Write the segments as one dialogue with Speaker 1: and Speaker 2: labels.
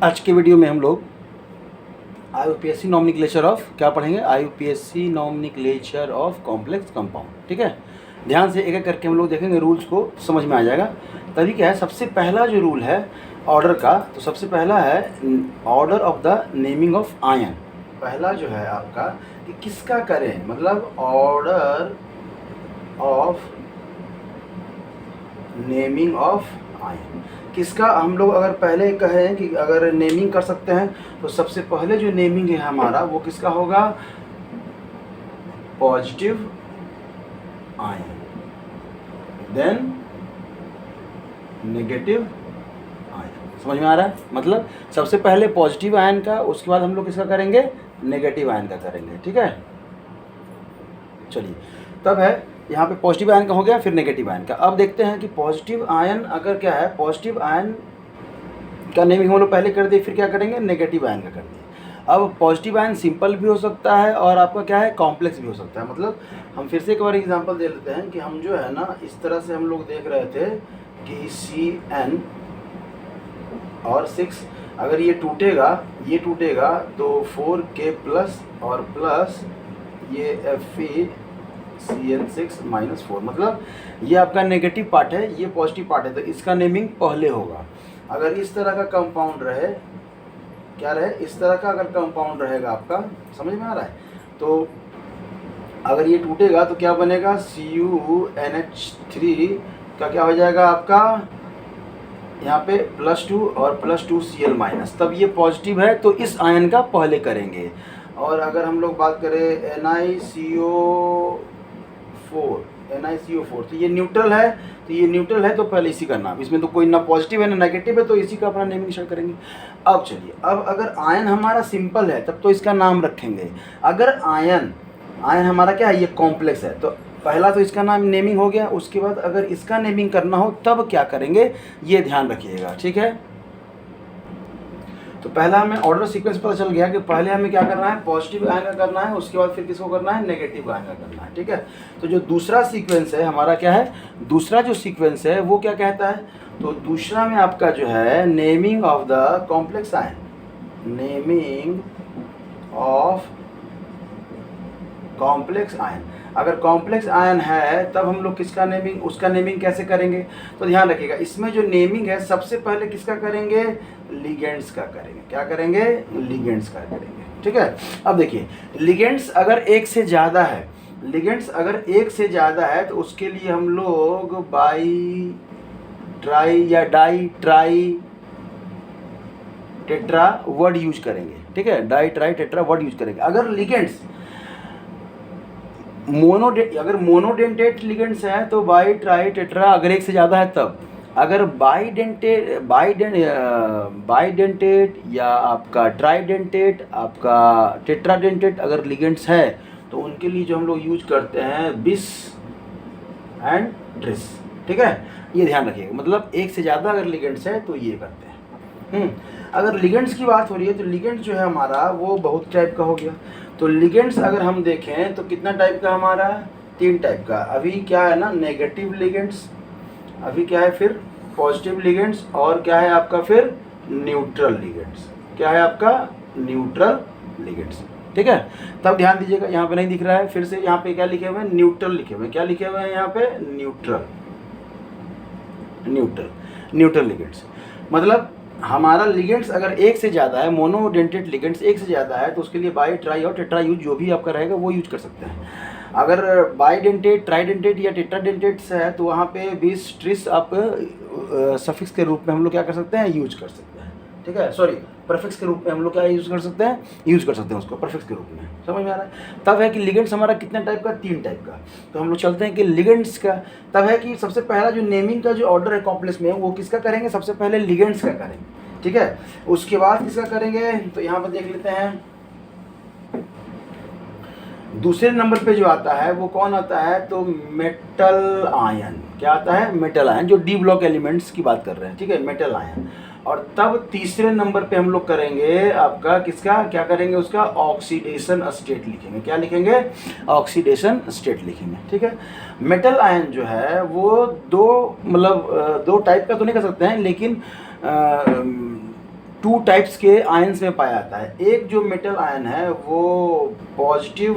Speaker 1: आज के वीडियो में हम लोग IUPAC नॉमेनक्लेचर ऑफ क्या पढ़ेंगे, IUPAC nomenclature of complex compound. ठीक है, ध्यान से एक एक करके हम लोग देखेंगे, रूल्स को समझ में आ जाएगा। तभी क्या है, सबसे पहला जो रूल है ऑर्डर का, तो सबसे पहला है order of the naming of ion. पहला जो है आपका कि किसका करें, मतलब order of naming of ion किसका। हम लोग अगर पहले कहें कि अगर नेमिंग कर सकते हैं तो सबसे पहले जो नेमिंग है हमारा वो किसका होगा, positive ion, then negative ion. समझ में आ रहा है, मतलब सबसे पहले पॉजिटिव आयन का, उसके बाद हम लोग किसका करेंगे, नेगेटिव आयन का करेंगे। ठीक है, चलिए तब है यहाँ पे पॉजिटिव आयन का हो गया, फिर नेगेटिव आयन का। अब देखते हैं कि पॉजिटिव आयन अगर क्या है, पॉजिटिव आयन का नेमिंग हम लोग पहले कर दिए, फिर क्या करेंगे, नेगेटिव आयन का कर दिए। अब पॉजिटिव आयन सिंपल भी हो सकता है और आपका क्या है, कॉम्प्लेक्स भी हो सकता है। मतलब हम फिर से एक बार एग्जांपल दे लेते हैं कि हम जो है ना, इस तरह से हम लोग देख रहे थे कि CN और 6 अगर ये टूटेगा तो 4K प्लस और प्लस ये FeCN6 -4, मतलब ये आपका नेगेटिव पार्ट है, ये पॉजिटिव पार्ट है, तो इसका नेमिंग पहले होगा। अगर इस तरह का कंपाउंड रहे, क्या रहे, इस तरह का अगर कंपाउंड रहेगा आपका, समझ में आ रहा है, तो अगर ये टूटेगा तो क्या बनेगा, CuNH3 का क्या हो जाएगा आपका, यहाँ पे +2 और +2 Cl-, तब ये पॉजिटिव है तो इस आयन का पहले करेंगे। और अगर हम लोग बात करें NiCO4 तो ये न्यूट्रल है, तो पहले इसी का नाम, इसमें तो कोई ना पॉजिटिव है ना नेगेटिव है, तो इसी का अपना नेमिंग स्टार्ट करेंगे। अब चलिए, अब अगर आयन हमारा सिंपल है तब तो इसका नाम रखेंगे। अगर आयन हमारा क्या है, ये कॉम्प्लेक्स है, तो पहला तो इसका नाम नेमिंग हो गया। उसके बाद अगर इसका नेमिंग करना हो तब क्या करेंगे, ये ध्यान रखिएगा। ठीक है, तो पहला हमें ऑर्डर सीक्वेंस पता चल गया कि पहले हमें क्या करना है, पॉजिटिव आयन का करना है, उसके बाद फिर किसको करना है, नेगेटिव आयन का करना है। ठीक है, तो जो दूसरा सीक्वेंस है हमारा क्या है, दूसरा जो सीक्वेंस है वो क्या कहता है, तो दूसरा में आपका जो है naming of the complex ion, naming of complex ion. अगर कॉम्प्लेक्स आयन है तब हम लोग किसका नेमिंग, उसका नेमिंग कैसे करेंगे, तो ध्यान रखिएगा, इसमें जो नेमिंग है सबसे पहले किसका करेंगे, लिगेंड्स का करेंगे। क्या करेंगे, लिगेंड्स का करेंगे। ठीक है, अब देखिए, लिगेंड्स अगर एक से ज़्यादा है, तो उसके लिए हम लोग बाई ट्राई या di tri tetra word use करेंगे। ठीक है, di tri tetra word use करेंगे। अगर लिगेंड्स अगर मोनोडेंटेट लिगेंड्स हैं तो बाई ट्राई टेट्रा, अगर एक से ज़्यादा है तब। अगर बाईडेंटेट या आपका ट्राइडेंटेट, आपका टेट्राडेंटेट अगर लिगेंड्स है तो उनके लिए जो हम लोग यूज करते हैं बिस एंड ट्रिस। ठीक है, ये ध्यान रखिएगा, मतलब एक से ज़्यादा अगर लिगेंड्स है तो ये करते हैं। अगर लिगेंड्स की बात हो रही है तो लिगेंड्स जो है हमारा वो बहुत टाइप का हो गया। तो लिगेंड्स अगर हम देखें तो कितना टाइप का हमारा, 3 टाइप का। अभी क्या है ना, नेगेटिव लिगेंड्स, अभी क्या है फिर पॉजिटिव लिगेंड्स, और क्या है आपका फिर न्यूट्रल लिगेंड्स। क्या है आपका, न्यूट्रल लिगेंड्स। ठीक है, तब ध्यान दीजिएगा, यहाँ पे नहीं दिख रहा है, फिर से यहाँ पे क्या लिखे हुए हैं, न्यूट्रल लिखे हुए हैं। क्या लिखे हुए हैं यहाँ पे, न्यूट्रल लिगेंड्स। मतलब हमारा लिगेंड्स अगर एक से ज़्यादा है, मोनोडेंटेट लिगेंड्स एक से ज़्यादा है, तो उसके लिए बाई ट्राई और टेट्रा यूज जो भी आपका रहेगा वो यूज कर सकते हैं। अगर बाईडेंटेट, ट्राइडेंटेट या टेट्राडेंटेट्स है तो वहाँ पे बिस ट्रिस आप सफिक्स के रूप में हम लोग क्या कर सकते हैं, यूज कर सकते हैं। ठीक है, सॉरी, प्रीफिक्स के रूप में हम लोग क्या यूज कर सकते हैं, उसको प्रीफिक्स के रूप में। समझ में आ रहा है, तब है कि लिगेंड्स हमारा कितने टाइप का, 3 टाइप का। तो हम लोग चलते हैं कि लिगेंड्स का, तब है कि सबसे पहला जो नेमिंग का जो ऑर्डर है कॉम्प्लेक्स में वो किसका करेंगे, सबसे पहले लिगेंड्स का करेंगे। ठीक है, उसके बाद किसका करेंगे, तो यहाँ पर देख लेते हैं दूसरे नंबर पे जो आता है वो कौन आता है, तो मेटल आयन। क्या आता है, मेटल आयन, जो डी ब्लॉक एलिमेंट्स की बात कर रहे हैं। ठीक है, मेटल आयन। और तब तीसरे नंबर पे हम लोग करेंगे आपका किसका, क्या करेंगे, उसका ऑक्सीडेशन स्टेट लिखेंगे। क्या लिखेंगे, ऑक्सीडेशन स्टेट लिखेंगे। ठीक है, मेटल आयन जो है वो दो टाइप का तो नहीं कर सकते हैं, लेकिन टू टाइप्स के आयन्स में पाया जाता है। एक जो मेटल आयन है वो पॉजिटिव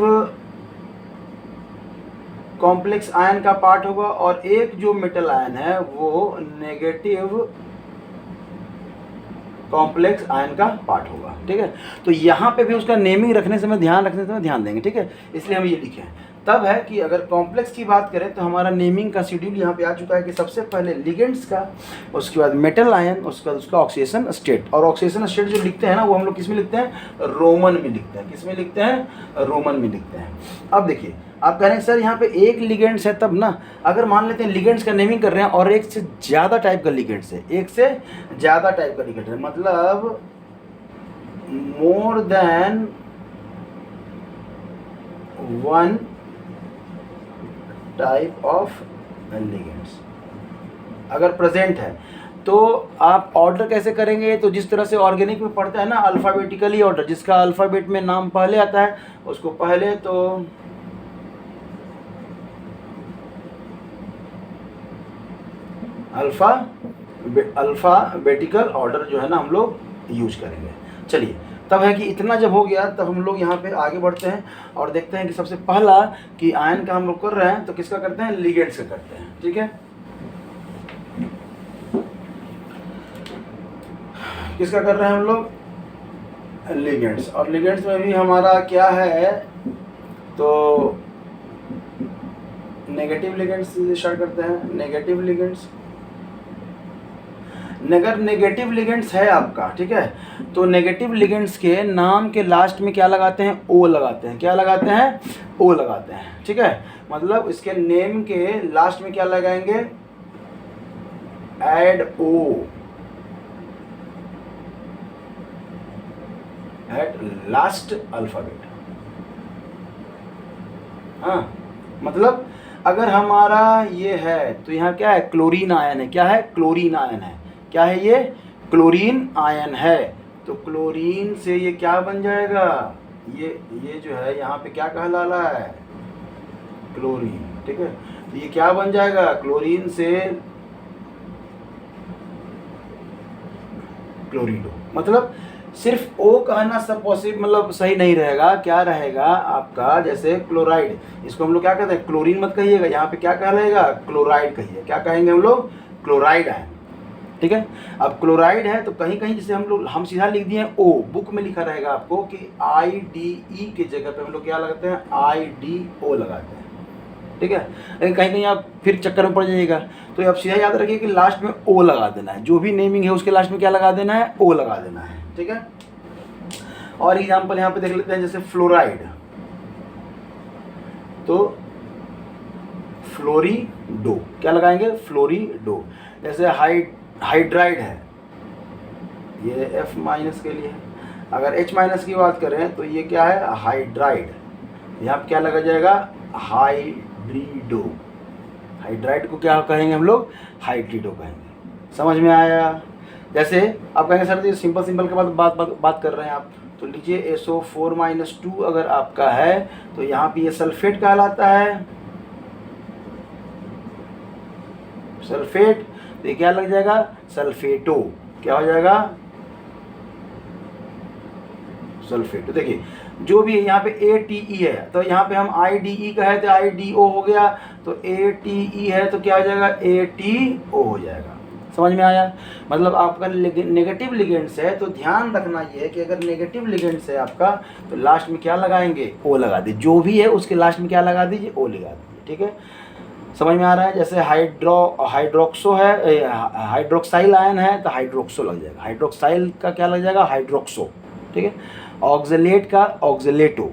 Speaker 1: कॉम्प्लेक्स आयन का पार्ट होगा और एक जो मेटल आयन है वो नेगेटिव कॉम्प्लेक्स आयन का पार्ट होगा। ठीक है, तो यहाँ पे भी उसका नेमिंग रखने समय ध्यान देंगे। ठीक है, इसलिए हम ये लिखे हैं। तब है कि अगर कॉम्प्लेक्स की बात करें तो हमारा नेमिंग का शेड्यूल यहाँ पे आ चुका है कि सबसे पहले लिगेंड्स का, उसके बाद मेटल आयन, उसके बाद उसका ऑक्सीडेशन स्टेट। और ऑक्सीडेशन स्टेट जो लिखते हैं ना वो हम लोग किस में लिखते हैं? रोमन में लिखते हैं। किस में लिखते हैं? रोमन में लिखते हैं। अब देखिए, आप कह रहे हैं सर यहाँ पे एक लिगेंड्स है तब ना, अगर मान लेते हैं लिगेंड्स का नेमिंग कर रहे हैं और एक से ज़्यादा टाइप का लिगेंड्स है, एक से ज़्यादा टाइप का लिगेंड है, मतलब more than one type of ligands अगर प्रेजेंट है, तो आप ऑर्डर कैसे करेंगे? तो जिस तरह से ऑर्गेनिक में पढ़ता है ना, अल्फ़ाबेटिकली ऑर्डर, जिसका अल्फ़ाबेट में नाम पहले आता है उसको पहले तो अल्फ़ाबेटिकल ऑर्डर जो है ना हम लोग यूज करेंगे। चलिए, तब है कि इतना जब हो गया तब हम लोग यहाँ पे आगे बढ़ते हैं और देखते हैं कि सबसे पहला कि आयन का हम लोग कर रहे हैं तो किसका करते हैं? लिगेंड्स का करते हैं। ठीक है, किसका कर रहे हैं हम लोग? लिगेंड्स। और लिगेंड्स में भी हमारा क्या है? तो नेगेटिव लिगेंड्स से स्टार्ट करते हैं। नेगेटिव लिगेंड्स, अगर नेगेटिव लिगेंड्स है आपका, ठीक है, तो नेगेटिव लिगेंड्स के नाम के लास्ट में क्या लगाते हैं? ओ लगाते हैं। क्या लगाते हैं? ओ लगाते हैं। ठीक है, मतलब इसके नेम के लास्ट में क्या लगाएंगे? Add O, at last alphabet. हाँ, मतलब अगर हमारा ये है तो यहाँ क्या है? क्लोरीन आयन है। क्या है? क्लोरीन आयन है। क्या है ये? क्लोरीन आयन है। तो क्लोरीन से ये क्या बन जाएगा? ये जो है यहाँ पे क्या कहला रहा है? क्लोरीन। ठीक है, तो ये क्या बन जाएगा? क्लोरीन से क्लोरीडो। मतलब सिर्फ ओ कहना सब पॉसिबल, मतलब सही नहीं रहेगा। क्या रहेगा आपका? जैसे क्लोराइड, इसको हम लोग क्या कहते हैं? क्लोरीन मत कहिएगा, यहाँ पे क्या कहलाएगा? क्लोराइड कहिए। क्या कहेंगे हम लोग? Chloride ion. ठीक है, अब क्लोराइड है तो कहीं कहीं जैसे हम सीधा लिख दिए ओ, बुक में लिखा रहेगा आपको कि IDE के जगह पे हम लोग क्या लगाते हैं? IDO लगाते हैं। ठीक है, लेकिन कहीं कहीं आप फिर चक्कर में पड़ जाइएगा, तो आप सीधा याद रखिए कि लास्ट में ओ लगा देना है। जो भी नेमिंग है उसके लास्ट में क्या लगा देना है? ओ लगा देना है। ठीक है, और एग्जाम्पल यहाँ पे देख लेते हैं, जैसे फ्लोराइड, तो फ्लोरिडो। क्या लगाएंगे? फ्लोरिडो। जैसे हाइड्राइड है, ये F माइनस के लिए है। अगर H माइनस की बात करें तो ये क्या है? हाइड्राइड। यहाँ पे क्या लगा जाएगा? हाइड्रीडो। हाइड्राइड को क्या कहेंगे हम लोग? हाइड्रीडो कहेंगे। समझ में आया? जैसे आप कहेंगे सर ये सिंपल के बाद बात कर रहे हैं आप, तो लीजिए SO4-2 अगर आपका है तो यहाँ पे ये सल्फेट कहलाता है। सल्फेट, तो ये क्या लग जाएगा? सल्फेटो। क्या हो जाएगा? सल्फेटो। देखिए जो भी यहाँ पे ATE है तो यहाँ पे हम IDE का है तो IDO हो गया, तो ATE है तो क्या हो जाएगा? ATO हो जाएगा। समझ में आया? मतलब आपका नेगेटिव लिगेंड्स है तो ध्यान रखना ये है कि अगर नेगेटिव लिगेंड्स है आपका तो लास्ट में क्या लगाएंगे? ओ लगा दीजिए। जो भी है उसके लास्ट में क्या लगा दीजिए? ओ लगा दीजिए। ठीक है, समझ में आ रहा है? जैसे हाइड्रोक्सो है, हाइड्रोक्साइल आयन है तो हाइड्रोक्सो लग जाएगा। हाइड्रोक्साइल का क्या लग जाएगा? हाइड्रोक्सो। ठीक है, ऑक्जेलेट का ऑक्जेलेटो।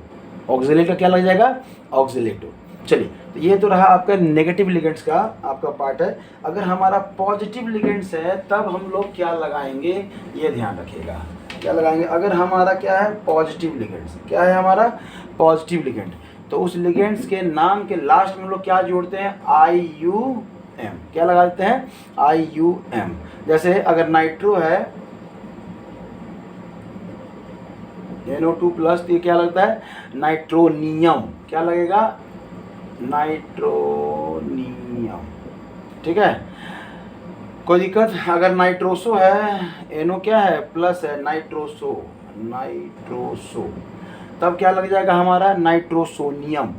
Speaker 1: ऑक्जेलेट का क्या लग जाएगा? ऑक्जेलेटो। चलिए, तो ये तो रहा आपका नेगेटिव लिगेंड्स का आपका पार्ट है। अगर हमारा पॉजिटिव लिगेंड्स है तब हम लोग क्या लगाएंगे? ये ध्यान रखिएगा। क्या लगाएंगे? अगर हमारा क्या है? Positive ligands. क्या है हमारा? Positive ligand. तो उस लिगेंड्स के नाम के लास्ट में हम लोग क्या जोड़ते हैं? IUM। क्या लगा देते हैं? IUM। जैसे अगर नाइट्रो है NO2+, तो ये क्या लगता है? नाइट्रोनियम। क्या लगेगा? नाइट्रोनियम। ठीक है, कोई दिक्कत? अगर नाइट्रोसो है, एनो क्या है, प्लस है, नाइट्रोसो, नाइट्रोसो, तब क्या लग जाएगा हमारा, नाइट्रोसोनियम,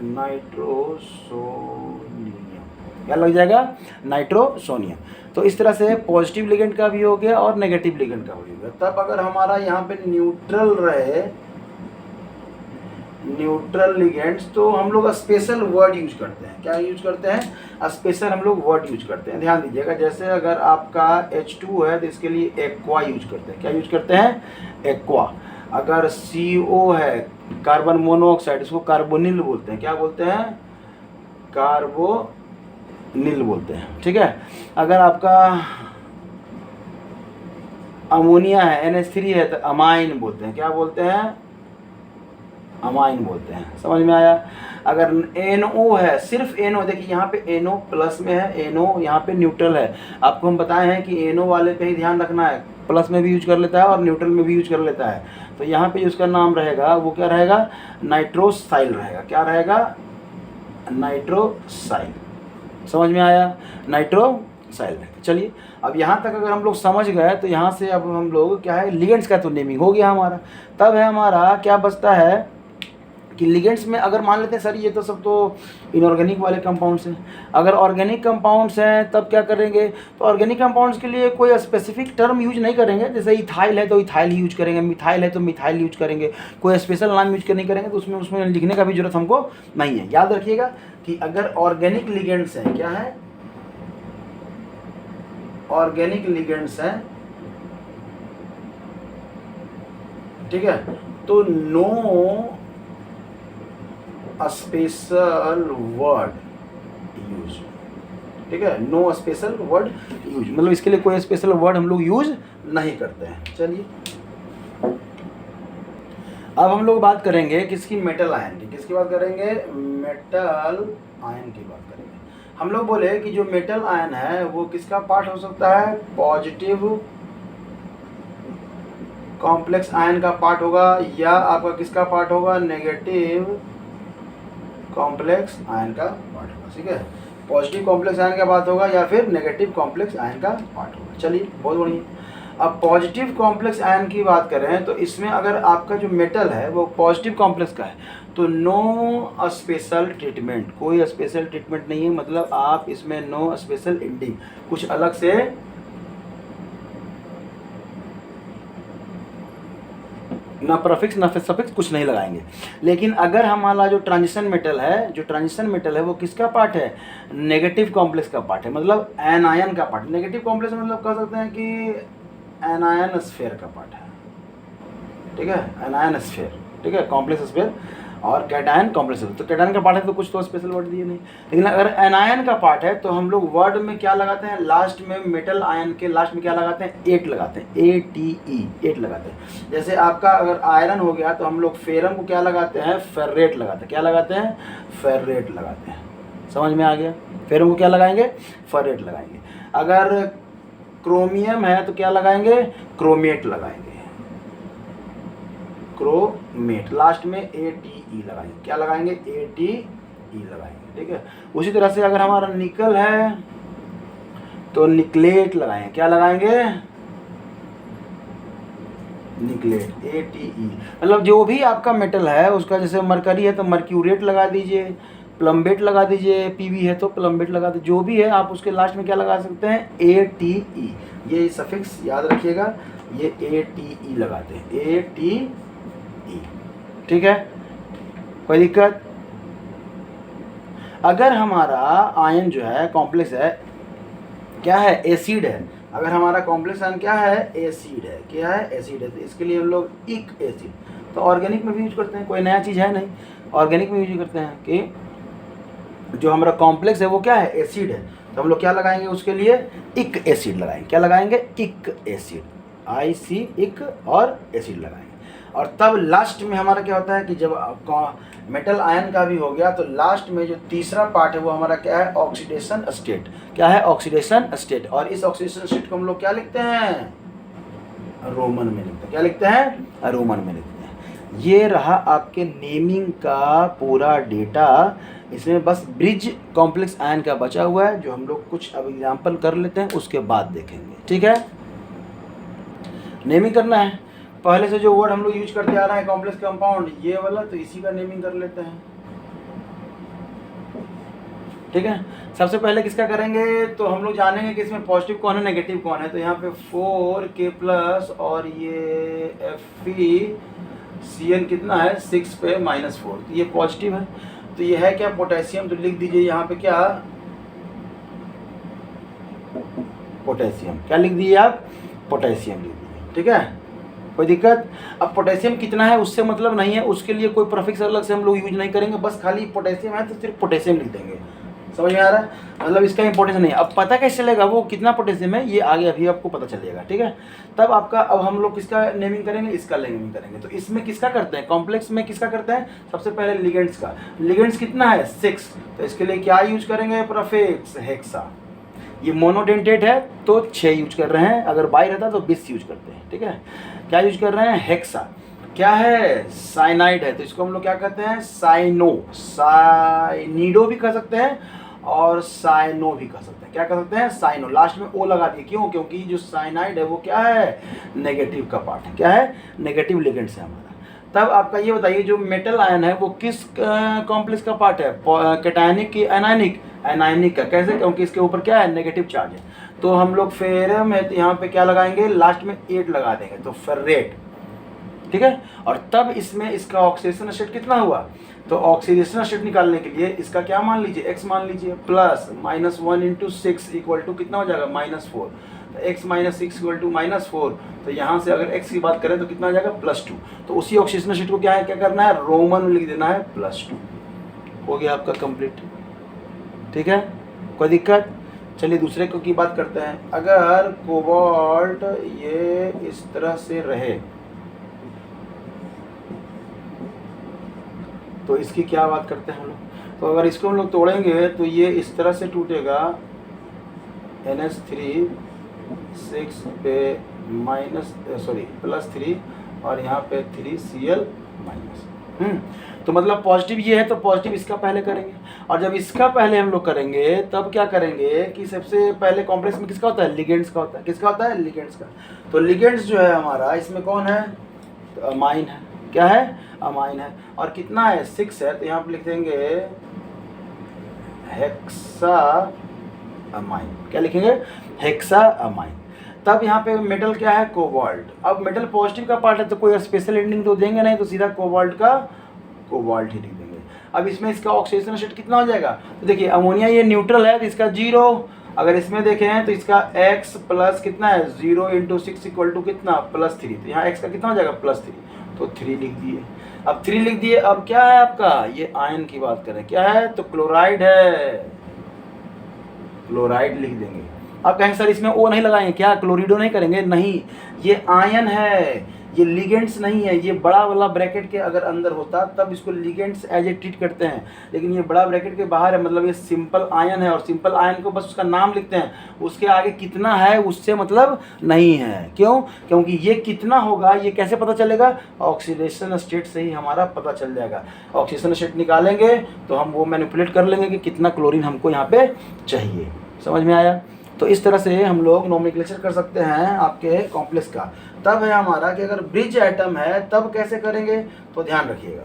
Speaker 1: नाइट्रोसोनियम, क्या लग जाएगा, नाइट्रोसोनियम। तो इस तरह से पॉजिटिव लिगेंड का भी हो गया और नेगेटिव लिगेंड का भी हो गया। तब अगर हमारा यहाँ पे न्यूट्रल रहे, न्यूट्रल लिगेंड्स, तो हम लोग स्पेशल वर्ड यूज करते हैं। क्या यूज करते हैं, स्पेशल हम लोग वर्ड यूज करते हैं। ध्यान दीजिएगा, जैसे अगर आपका H2 है तो इसके लिए एक्वा यूज करते हैं। क्या यूज करते हैं, एक्वा। अगर CO है, कार्बन मोनोऑक्साइड, इसको कार्बोनिल बोलते हैं। क्या बोलते हैं, कार्बोनिल बोलते हैं। ठीक है। अगर आपका अमोनिया है, NH3 है, तो अमाइन बोलते हैं। क्या बोलते हैं, अमाइन बोलते हैं। समझ में आया? अगर NO है, सिर्फ NO, देखिए यहाँ पे NO प्लस में है, NO यहाँ पे न्यूट्रल है। आपको हम बताए हैं कि NO वाले पे ही ध्यान रखना है, प्लस में भी यूज कर लेता है और न्यूट्रल में भी यूज कर लेता है। तो यहाँ पे उसका नाम रहेगा, वो क्या रहेगा, नाइट्रोसाइल रहेगा। क्या रहेगा, नाइट्रोसाइल। समझ में आया, नाइट्रोसाइल। चलिए, अब यहाँ तक अगर हम लोग समझ गए तो यहाँ से अब हम लोग क्या है, लिगेंड्स का तो नेमिंग हो गया हमारा। तब है हमारा क्या बचता है कि लिगेंड्स में अगर मान लेते हैं सर ये तो सब तो इनऑर्गेनिक वाले कंपाउंड्स हैं, अगर ऑर्गेनिक कंपाउंड्स हैं तब क्या करेंगे, तो ऑर्गेनिक कंपाउंड्स के लिए कोई स्पेसिफिक टर्म यूज नहीं करेंगे। जैसे इथाइल है तो इथाइल ही यूज करेंगे, मिथाइल है तो मिथाइल यूज करेंगे, कोई स्पेशल नाम यूज नहीं करेंगे। तो उसमें लिखने का भी जरूरत हमको नहीं है। याद रखिएगा कि अगर ऑर्गेनिक लिगेंड्स हैं, क्या है, ऑर्गेनिक लिगेंड्स हैं, ठीक है, तो नो स्पेशल वर्ड यूज। ठीक है, नो स्पेशल वर्ड यूज, मतलब इसके लिए कोई स्पेशल वर्ड हम लोग यूज नहीं करते हैं। चलिए, अब हम लोग बात करेंगे किसकी, मेटल आयन की। किसकी बात करेंगे, मेटल आयन की बात करेंगे। हम लोग बोले कि जो मेटल आयन है वो किसका पार्ट हो सकता है, पॉजिटिव कॉम्प्लेक्स आयन का पार्ट होगा, या आपका किसका पार्ट होगा, नेगेटिव कॉम्प्लेक्स आयन का पार्ट होगा। ठीक है, पॉजिटिव कॉम्प्लेक्स आयन का बात होगा या फिर नेगेटिव कॉम्प्लेक्स आयन का पार्ट होगा। चलिए, बहुत बढ़िया। अब पॉजिटिव कॉम्प्लेक्स आयन की बात करें तो इसमें अगर आपका जो मेटल है वो पॉजिटिव कॉम्प्लेक्स का है तो नो स्पेशल ट्रीटमेंट, कोई स्पेशल ट्रीटमेंट नहीं है। मतलब आप इसमें नो स्पेशल एंडिंग, कुछ अलग से ना प्रीफिक्स ना सफिक्स कुछ नहीं लगाएंगे। लेकिन अगर हमारा जो ट्रांजिशन मेटल है, जो ट्रांजिशन मेटल है वो किसका पार्ट है, नेगेटिव कॉम्प्लेक्स का पार्ट है, मतलब एनायन का पार्ट। नेगेटिव कॉम्प्लेक्स मतलब कह सकते हैं कि एनायन स्फीयर का पार्ट है। ठीक है, एनायन स्फीयर, ठीक है, कॉम्प्लेक्स स्फीयर और कैटायन कॉम्प्लेक्स। तो कैटायन का पार्ट है तो कुछ तो स्पेशल वर्ड दिए नहीं। लेकिन अगर एनायन का पार्ट है तो हम लोग वर्ड में क्या लगाते हैं, लास्ट में मेटल आयन के लास्ट में क्या लगाते हैं, एट लगाते हैं, ATE, एट लगाते हैं। जैसे आपका अगर आयरन हो गया तो हम लोग फेरम को क्या लगाते हैं, फेर्रेट लगाते हैं। क्या लगाते हैं, फेर्रेट लगाते हैं। समझ में आ गया, फेरम को क्या लगाएंगे, फेर्रेट लगाएंगे। अगर क्रोमियम है तो क्या लगाएंगे, क्रोमेट लगाएंगे, क्रोमेट। लास्ट में ATE लगाएंगे। क्या लगाएंगे, ATE लगाएंगे। ठीक है, उसी तरह से अगर हमारा निकल है तो निकलेट लगाएंगे। क्या लगाएंगे, निकलेट, ATE। मतलब जो भी आपका मेटल है उसका, जैसे मरकरी है तो मर्क्यूरेट लगा दीजिए, प्लम्बेट लगा दीजिए, PB है तो प्लम्बेट लगा दीजिए, जो भी है आप उसके लास्ट में क्या लगा सकते हैं, ATE। ये सफिक्स याद रखिएगा, ये ATE लगाते हैं, ATE। ठीक है, कोई दिक्कत? अगर हमारा आयन जो है कॉम्प्लेक्स है, क्या है, एसिड है। अगर हमारा कॉम्प्लेक्स आयन क्या है, एसिड है। क्या है, एसिड है। तो इसके लिए हम लोग इक एसिड, तो ऑर्गेनिक में भी यूज करते हैं, कोई नया चीज़ है नहीं, ऑर्गेनिक में यूज करते हैं कि जो हमारा कॉम्प्लेक्स है वो क्या है, एसिड है। तो हम लोग क्या लगाएंगे उसके लिए, इक एसिड लगाएंगे। क्या लगाएंगे, इक एसिड, IC, इक और एसिड लगाएंगे। और तब लास्ट में हमारा क्या होता है कि जब मेटल आयन का भी हो गया तो लास्ट में जो तीसरा पार्ट है वो हमारा क्या है, ऑक्सीडेशन स्टेट। क्या है, ऑक्सीडेशन स्टेट। और इस ऑक्सीडेशन स्टेट को हम लोग क्या लिखते हैं, रोमन में लिखते हैं। क्या लिखते हैं, रोमन में लिखते हैं। ये रहा आपके नेमिंग का पूरा डेटा इसमें बस ब्रिज कॉम्प्लेक्स आयन का बचा हुआ है, जो हम लोग कुछ अब एग्जाम्पल कर लेते हैं, उसके बाद देखेंगे। ठीक है, नेमिंग करना है। पहले से जो वर्ड हम लोग यूज करते आ रहे हैं कॉम्प्लेक्स कंपाउंड, ये वाला, तो इसी का नेमिंग कर लेते हैं। ठीक है, सबसे पहले किसका करेंगे, तो हम लोग जानेंगे कि इसमें पॉजिटिव कौन है, नेगेटिव कौन है। तो यहाँ पे 4K+ और ये FeCl कितना है, 6 पे -4, तो ये पॉजिटिव है। तो ये है क्या, पोटेशियम। तो लिख दीजिए यहाँ पे क्या, पोटेशियम। क्या लिख दिए आप, पोटेशियम लिख दीजिए। ठीक है, कोई दिक्कत। अब पोटेशियम कितना है उससे मतलब नहीं है, उसके लिए कोई प्रीफिक्स अलग से हम लोग यूज नहीं करेंगे, बस खाली पोटेशियम है तो सिर्फ पोटेशियम लिख देंगे। समझ में आ रहा है, मतलब इसका इंपॉर्टेंस नहीं है। अब पता कैसे चलेगा वो कितना पोटेशियम है, ये आगे अभी आपको पता चलेगा। ठीक है, तब आपका, अब हम लोग किसका नेमिंग करेंगे, इसका नेमिंग करेंगे। तो इसमें किसका करते हैं, कॉम्प्लेक्स में किसका करते हैं, सबसे पहले लिगेंड्स का। लिगेंड्स कितना है, 6, तो इसके लिए क्या यूज करेंगे, प्रीफिक्स हेक्सा। ये मोनोडेंटेट है तो 6 यूज कर रहे हैं, अगर बाई रहता तो 20 यूज करते हैं। ठीक है, क्या यूज कर रहे हैं, हेक्सा। क्या है, साइनाइड है, तो इसको हम लोग क्या कहते हैं, साइनो, साइनिडो भी कह सकते हैं और साइनो भी कह सकते हैं। क्या कह सकते हैं, साइनो, लास्ट में ओ लगा दिए, क्यों, क्योंकि जो साइनाइड है वो क्या है, नेगेटिव का पार्ट है। क्या है, नेगेटिव लिगेंड्स है हमारा। तब आपका ये बताइए, जो मेटल आयन है वो किस कॉम्प्लेक्स का पार्ट है, कैटायनिक की एनायनिक, एनायनिक का। कैसे, क्योंकि इसके ऊपर क्या है, नेगेटिव चार्ज है। तो हम लोग फिर यहाँ पे क्या लगाएंगे, लास्ट में 8 लगा देंगे, तो फेरेट। ठीक है, और तब इसमें इसका ऑक्सीडेशन स्टेट कितना हुआ, तो ऑक्सीडेशन स्टेट निकालने के लिए इसका क्या मान लीजिए, x मान लीजिए, प्लस -1 × 6 इक्वल टू कितना हो जाएगा, -4। तो x - 6 इक्वल टू -4, तो यहाँ से अगर x की बात करें तो कितना हो जाएगा, +2। तो उसी ऑक्सीडेशन स्टेट को क्या है, क्या करना है, रोमन में लिख देना है, +2। हो गया आपका कंप्लीट। ठीक है, कोई दिक्कत। चलिए दूसरे को की बात करते हैं। अगर कोबाल्ट ये इस तरह से रहे तो इसकी क्या बात करते हैं हम लोग, तो अगर इसको हम लोग तोड़ेंगे तो ये इस तरह से टूटेगा, NH3 6 पे +3 और यहाँ पे 3Cl-। तो मतलब पॉजिटिव ये है तो पॉजिटिव इसका पहले करेंगे, और जब इसका पहले हम लोग करेंगे तब क्या करेंगे कि सबसे पहले कॉम्प्लेक्स में किसका होता है, लिगेंड्स का होता है। किसका होता है, लिगेंड्स का। तो लिगेंड्स जो है हमारा इसमें कौन है, तो अमाइन है। क्या है, अमाइन है। और कितना है, 6 है, तो यहाँ पे लिख देंगे हेक्सा अमाइन। क्या लिखेंगे, हेक्सा अमाइन। तब यहाँ पे मेटल क्या है, कोबाल्ट। अब मेटल पॉजिटिव का पार्ट है तो कोई स्पेशल एंडिंग तो देंगे नहीं, तो सीधा कोबाल्ट का कोबाल्ट ही लिख देंगे। अब इसमें इसका ऑक्सीडेशन स्टेट कितना हो जाएगा, तो देखिए अमोनिया ये न्यूट्रल है तो इसका 0। अगर इसमें देखें तो इसका x प्लस कितना है, 0 × 6 इक्वल टू कितना, +3। तो यहाँ x का कितना हो जाएगा, +3, तो 3 लिख दिए। अब 3 लिख दिए। अब क्या है आपका, ये आयन की बात करें, क्या है, तो क्लोराइड है, क्लोराइड लिख देंगे। अब कहेंगे सर इसमें ओ नहीं लगाएंगे क्या, क्लोरिडो नहीं करेंगे, नहीं, ये आयन है, ये लिगेंड्स नहीं है। ये बड़ा वाला ब्रैकेट के अगर अंदर होता तब इसको लिगेंड्स एज ए ट्रीट करते हैं, लेकिन ये बड़ा ब्रैकेट के बाहर है, मतलब ये सिंपल आयन है, और सिंपल आयन को बस उसका नाम लिखते हैं, उसके आगे कितना है उससे मतलब नहीं है। क्यों, क्योंकि ये कितना होगा ये कैसे पता चलेगा, ऑक्सीडेशन स्टेट से ही हमारा पता चल जाएगा। ऑक्सीडेशन स्टेट निकालेंगे तो हम वो मैनिपुलेट कर लेंगे कि कितना क्लोरीन हमको यहाँ पे चाहिए। समझ में आया। तो इस तरह से हम लोग नोमेनक्लेचर कर सकते हैं आपके कॉम्प्लेक्स का। तब है हमारा कि अगर ब्रिज एटम है तब कैसे करेंगे, तो ध्यान रखिएगा।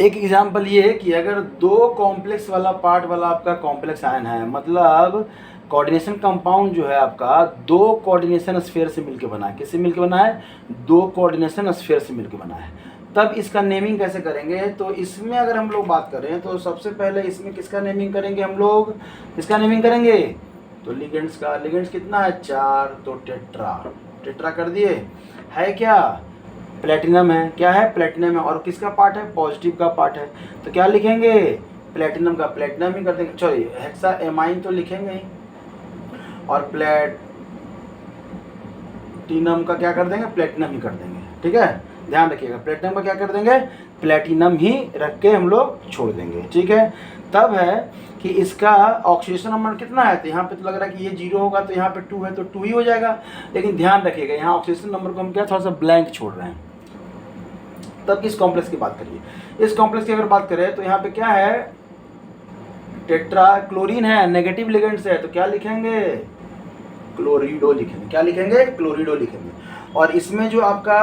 Speaker 1: एक एग्जांपल ये है कि अगर 2 कॉम्प्लेक्स वाला पार्ट वाला आपका कॉम्प्लेक्स आयन है, मतलब कोऑर्डिनेशन कंपाउंड जो है आपका 2 कोऑर्डिनेशन स्फीयर से मिलकर बना है। किससे मिलकर बना है, 2 कोऑर्डिनेशन स्फीयर से मिलकर बना है। तब इसका नेमिंग कैसे करेंगे, तो इसमें अगर हम लोग बात करें तो सबसे पहले इसमें किसका नेमिंग करेंगे, हम लोग किसका नेमिंग करेंगे, तो लिगेंड्स का। लिगेंड्स कितना है, 4, तो टेट्रा कर दिए। है क्या, प्लेटिनम है। क्या है, प्लेटिनम है। और किसका पार्ट है, पॉजिटिव का पार्ट है, तो क्या लिखेंगे, प्लेटिनम का प्लेटिनम ही कर देंगे। सॉरी, हेक्सा एमाइन तो लिखेंगे ही, और प्लेटिनम का क्या कर देंगे, प्लेटिनम ही कर देंगे। ठीक है, ध्यान रखिएगा, प्लेटिनम का क्या कर देंगे, प्लेटिनम ही रख के हम लोग छोड़ देंगे। ठीक है, तब है कि इसका ऑक्सीडेशन नंबर कितना है, तो यहाँ पे तो लग रहा है कि ये 0 होगा, तो यहाँ पे 2 है तो 2 ही हो जाएगा। लेकिन ध्यान रखिएगा यहाँ ऑक्सीडेशन नंबर को हम क्या थोड़ा सा ब्लैंक छोड़ रहे हैं, तब इस कॉम्प्लेक्स की बात करिए। इस कॉम्प्लेक्स की अगर बात करें तो यहाँ पे क्या है, टेट्रा क्लोरीन है, नेगेटिव लिगेंड्स है, तो क्या लिखेंगे, क्लोरिडो लिखेंगे। क्या लिखेंगे, क्लोरिडो लिखेंगे। और इसमें जो आपका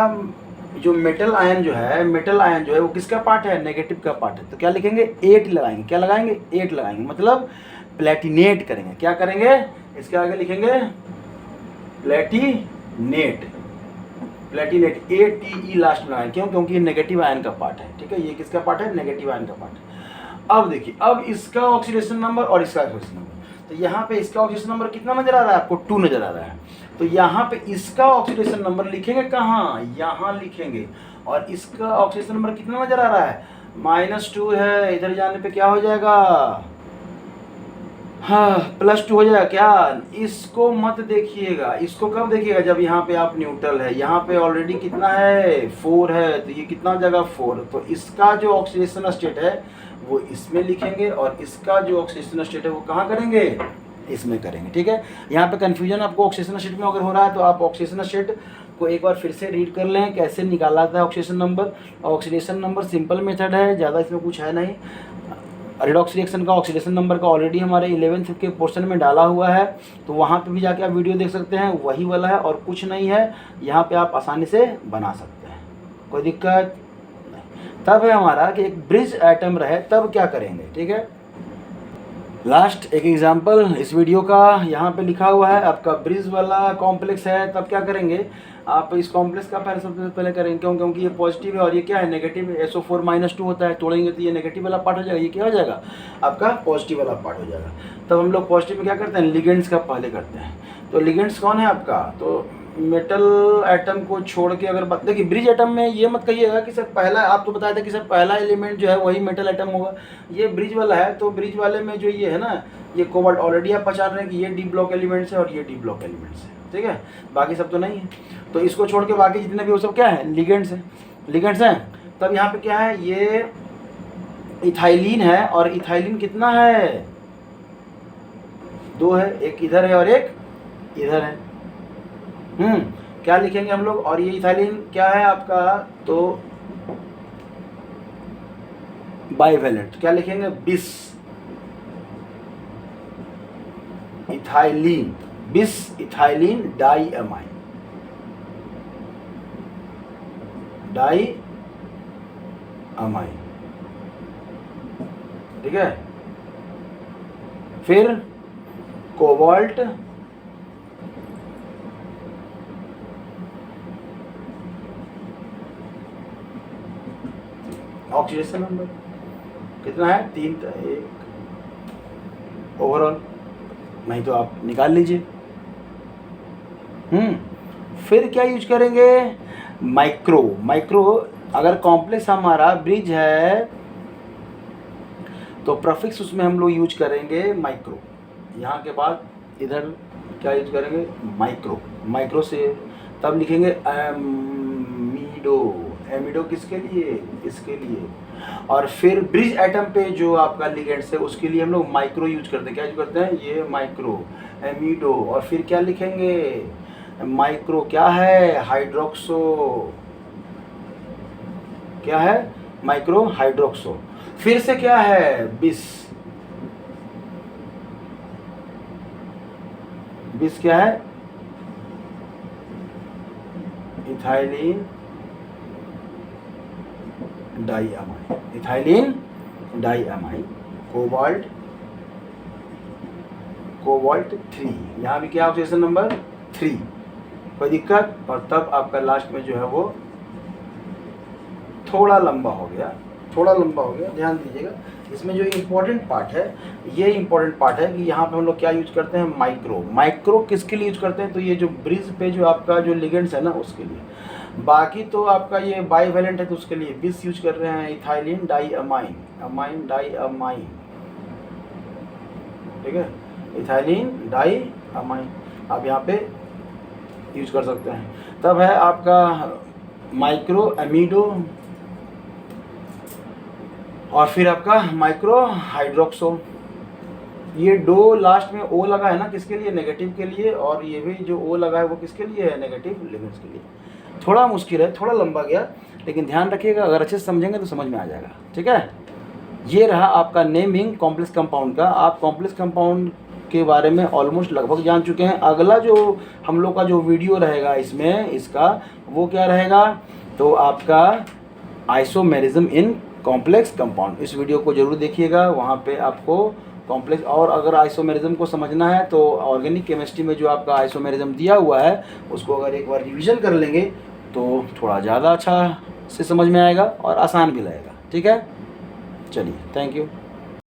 Speaker 1: जो मेटल आयन जो है, मेटल आयन जो है वो किसका पार्ट है, नेगेटिव का पार्ट है, तो क्या लिखेंगे 8 लगाएंगे। क्या लगाएंगे, 8 लगाएंगे, मतलब प्लेटिनेट करेंगे। क्या करेंगे, इसके आगे लिखेंगे प्लेटिनेट, प्लेटिनेट ATE लास्ट में लगाएंगे। क्यों, क्योंकि ये नेगेटिव आयन का पार्ट है। ठीक है, ये किसका पार्ट है, नेगेटिव आयन का पार्ट है। अब देखिए, अब इसका ऑक्सीडेशन नंबर और इसका ऑक्सीडेशन नंबर, तो यहाँ पे इसका ऑक्सीडेशन नंबर कितना नजर आ रहा है आपको, 2 नजर आ रहा है। तो यहाँ पे इसका ऑक्सीडेशन नंबर लिखेंगे कहाँ, यहाँ लिखेंगे। और इसका ऑक्सीडेशन नंबर कितना नजर आ रहा है, -2 है। इधर जाने पे क्या हो जाएगा, हाँ +2 हो जाएगा। क्या, इसको मत देखिएगा, इसको कब देखिएगा, जब यहाँ पे आप न्यूट्रल है। यहाँ पे ऑलरेडी कितना है, 4 है, तो ये कितना हो जाएगा 4। तो इसका जो ऑक्सीडेशन स्टेट है वो इसमें लिखेंगे, और इसका जो ऑक्सीडेशन स्टेट है वो कहाँ करेंगे, इसमें करेंगे। ठीक है, यहाँ पे कन्फ्यूजन आपको ऑक्सीडेशन स्टेट में अगर हो रहा है तो आप ऑक्सीडेशन स्टेट को एक बार फिर से रीड कर लें, कैसे निकाला था oxidation number. Oxidation number simple method है, ज़्यादा इसमें कुछ है नहीं। रिडॉक्स रिएक्शन का ऑक्सीडेशन नंबर का ऑलरेडी हमारे 11th के पोर्शन में डाला हुआ है, तो वहाँ पे भी जाके आप वीडियो देख सकते हैं, वही वाला है और कुछ नहीं है। यहाँ पे आप आसानी से बना सकते हैं, कोई दिक्कत नहीं। तब है हमारा कि एक ब्रिज एटम रहे, तब क्या करेंगे। ठीक है, लास्ट एक एग्जांपल इस वीडियो का यहाँ पे लिखा हुआ है, आपका ब्रिज वाला कॉम्प्लेक्स है, तब क्या करेंगे आप, इस कॉम्प्लेक्स का सबसे पहले करेंगे। क्यों, क्योंकि ये पॉजिटिव है और ये क्या है, नेगेटिव है। SO4 - 2 होता है, तोड़ेंगे तो ये नेगेटिव वाला पार्ट हो जाएगा, ये क्या हो जाएगा आपका पॉजिटिव वाला पार्ट हो जाएगा। तब हम लोग पॉजिटिव में क्या करते हैं, लिगेंड्स का पहले करते हैं। तो लिगेंड्स कौन है आपका, तो मेटल एटम को छोड़ के अगर बात, देखिए ब्रिज एटम में ये मत कहिएगा कि सर पहला, आप तो बताया था कि सर पहला एलिमेंट जो है वही मेटल एटम होगा, ये ब्रिज वाला है। तो ब्रिज वाले में जो ये है ना, ये कोबाल्ट, ऑलरेडी आप पहचान रहे हैं कि ये डी ब्लॉक एलिमेंट्स है और ये डी ब्लॉक एलिमेंट्स है। ठीक है, बाकी सब तो नहीं है। तो इसको छोड़ के बाकी जितने भी वो सब क्या है, लिगेंड्स हैं, लिगेंड्स हैं। तब यहाँ पे क्या है, ये इथाइलिन है, और इथाइलिन कितना है, 2 है, एक इधर है और एक इधर है। क्या लिखेंगे हम लोग, और ये इथाइलिन क्या है आपका, तो बाइवेलेंट। क्या लिखेंगे, बिस इथाइलिन, बिस इथाइलिन डाइअमाइन, डाइअमाइन। ठीक है, फिर कोबाल्ट, ऑक्सीडेशन नंबर कितना है, 3, 1 ओवरऑल, नहीं तो आप निकाल लीजिए। फिर क्या यूज करेंगे, माइक्रो। माइक्रो अगर कॉम्प्लेक्स हमारा ब्रिज है तो प्रीफिक्स उसमें हम लोग यूज करेंगे माइक्रो। यहाँ के बाद इधर क्या यूज करेंगे, माइक्रो। माइक्रो से तब लिखेंगे एमिडो। एमिडो किसके लिए, इसके लिए। और फिर ब्रिज एटम पे जो आपका लिगेंड्स है उसके लिए हम लोग माइक्रो यूज करते हैं। क्या यूज करते हैं, ये माइक्रो, एमिडो। और फिर क्या लिखेंगे, माइक्रो क्या है, हाइड्रोक्सो। क्या है, माइक्रो हाइड्रोक्सो। फिर से क्या है, बिस। बिस क्या है, ethylene diamine, ethylene diamine. Cobalt, cobalt 3, यहाँ भी क्या ऑक्सीडेशन नंबर 3, कोई दिक्कत। और तब आपका लास्ट में जो है वो थोड़ा लंबा हो गया, थोड़ा लंबा हो गया। ध्यान दीजिएगा, इसमें जो इम्पोर्टेंट पार्ट है, ये इम्पोर्टेंट पार्ट है कि यहाँ पे हम लोग क्या यूज करते हैं, माइक्रो। माइक्रो किसके लिए यूज करते हैं, तो ये जो ब्रिज पे जो आपका जो लिगेंड्स है ना उसके लिए। बाकी तो आपका ये बाइवेलेंट है तो उसके लिए बिस यूज कर रहे हैं, इथाइलिन डाइअमाइन, अमाइन डाइअमाइन। ठीक है, इथाइलिन डाइअमाइन आप यहाँ पे यूज कर सकते हैं। तब है आपका माइक्रो एमिडो, और फिर आपका माइक्रो हाइड्रोक्सो। ये डो लास्ट में ओ लगा है ना, किसके लिए, नेगेटिव के लिए। और ये भी जो ओ लगा है वो किसके लिए है, नेगेटिव लिगेंड्स के लिए। थोड़ा मुश्किल है, थोड़ा लंबा गया, लेकिन ध्यान रखिएगा, अगर अच्छे से समझेंगे तो समझ में आ जाएगा। ठीक है, ये रहा आपका नेमिंग कॉम्प्लेक्स कंपाउंड का। आप कॉम्प्लेक्स कंपाउंड के बारे में ऑलमोस्ट लगभग जान चुके हैं। अगला जो हम लोग का जो वीडियो रहेगा इसमें इसका, वो क्या रहेगा, तो आपका आइसोमेरिज्म इन कॉम्प्लेक्स कंपाउंड। इस वीडियो को जरूर देखिएगा, वहाँ पे आपको कॉम्प्लेक्स, और अगर आइसोमेरिज्म को समझना है तो ऑर्गेनिक केमिस्ट्री में जो आपका आइसोमेरिज्म दिया हुआ है उसको अगर एक बार रिवीजन कर लेंगे तो थोड़ा ज़्यादा अच्छा से समझ में आएगा और आसान भी लगेगा। ठीक है, चलिए, थैंक यू।